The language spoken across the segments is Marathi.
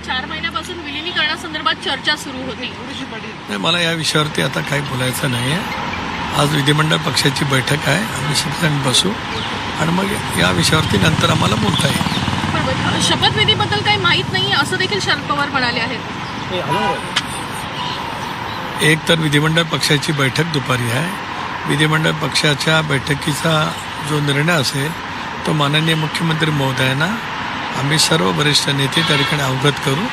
4 महिन्यापासून विलिनीकरणासंदर्भात चर्चा सुरू होती. नाही, मला या विषयावरती आता काही बोलायचं नाही आहे. आज विधिमंडळ पक्षाची बैठक आहे, आम्ही सगळ्यांनी बसू आणि मग या विषयावरती नंतर आम्हाला बोलता येईल. पण शपथविधीबद्दल काही माहीत नाही असं देखील शरद पवार म्हणाले आहेत. एक तर विधिमंडळ पक्षाची बैठक दुपारी आहे. विधिमंडळ पक्षाच्या बैठकीचा जो निर्णय असेल तो माननीय मुख्यमंत्री महोदयांना आम्ही सर्व वरिष्ठ नेते त्या ठिकाणी अवगत करू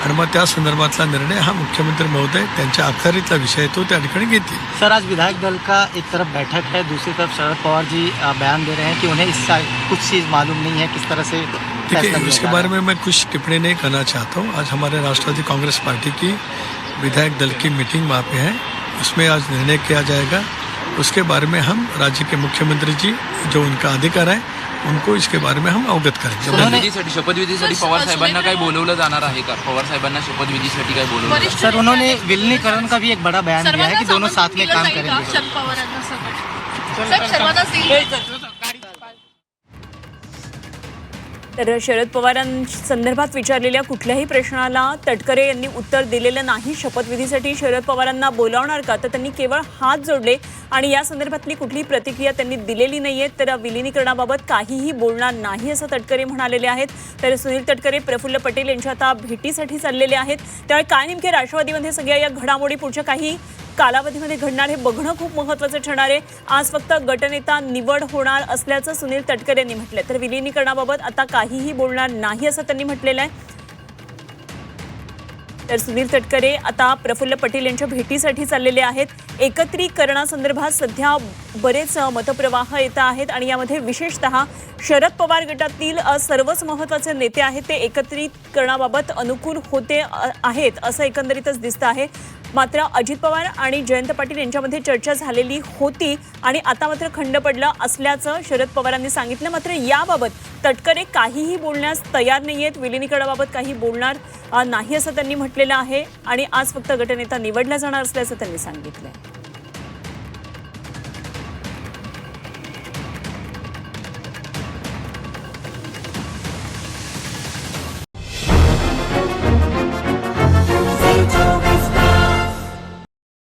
आणि मग त्या संदर्भातला निर्णय हा मुख्यमंत्री महोदय त्यांच्या अखत्यारीतला विषय तो त्या ठिकाणी घेतील. सर, आज विधायक दल का एक तरफ बैठक है, दूसरी तरफ शरद पवार जी बयान दे रहे हैं कि उन्हें इसका कुछ चीज़ मालूम नहीं है, किस तरह से देखिए उसके बारे में मैं कुछ टिप्पणी नहीं करना चाहता हूँ. आज हमारे राष्ट्रवादी कांग्रेस पार्टी की विधायक दल की मीटिंग वहाँ पे है, उसमें आज निर्णय किया जाएगा. उसके बारे में हम राज्य के मुख्यमंत्री जी जो उनका अधिकार है उनको इसके बारे में हम अवगत करेंगे. शपथविधीसाठी पवार साहेबांना काय बोलवलं जाणार आहे का? पवार साहेबांना शपथविधीसाठी काय बोलवलं? सर, उन्होंने विलीनीकरण का भी एक बड़ा बयान दिया है कि दोनों साथ में काम करेंगे. शरद पवारांना साहेब सर्वांना तर शरद पवारांसंदर्भात विचारलेल्या कुठल्याही प्रश्नाला तटकरे यांनी उत्तर दिलेलं नाही. शपथविधीसाठी शरद पवारांना बोलावणार का, तर त्यांनी केवळ हात जोडले आणि या संदर्भातली कुठलीही प्रतिक्रिया त्यांनी दिलेली नाहीये. तर विलिनीकरणाबाबत काहीही बोलणार नाही असं तटकरे म्हणालेले आहेत. तर सुनील तटकरे प्रफुल्ल पटेल यांच्या आता भेटीसाठी चाललेले आहेत. त्यामुळे काय नेमके राष्ट्रवादीमध्ये सगळ्या या घडामोडी पुढच्या काही कालावधीमध्ये घडणार हे बघणं खूप महत्त्वाचं ठरणार आहे. आज फक्त गटनेता निवड होणार असल्याचं सुनील तटकरे यांनी म्हटलंय. तर विलिनीकरणाबाबत आता काहीही बोलणार नाही असं त्यांनी म्हटलेलं आहे. तर सुनील तटकरे आता प्रफुल्ल पटेल यांच्या भेटीसाठी चाललेले आहेत. एकत्रीकरणासंदर्भात सध्या बरेच मतप्रवाह येत आहेत आणि यामध्ये विशेषतः शरद पवार गटातील सर्वच महत्त्वाचे नेते आहेत ते एकत्रीकरणाबाबत अनुकूल होते आहेत असं एकंदरीतच दिसतं आहे. मात्र अजित पवार आणि जयंत पाटील यांच्यामध्ये चर्चा झालेली होती आणि आता मात्र खंड पडला असल्याचं शरद पवारांनी सांगितलं. मात्र याबाबत तटकरे काहीही बोलण्यास तयार नाही आहेत. विलिनीकरणाबाबत काही बोलणार नाही असं त्यांनी म्हटलेलं आहे आणि आज फक्त गटनेता निवडला जाणार असल्याचं त्यांनी सांगितलं.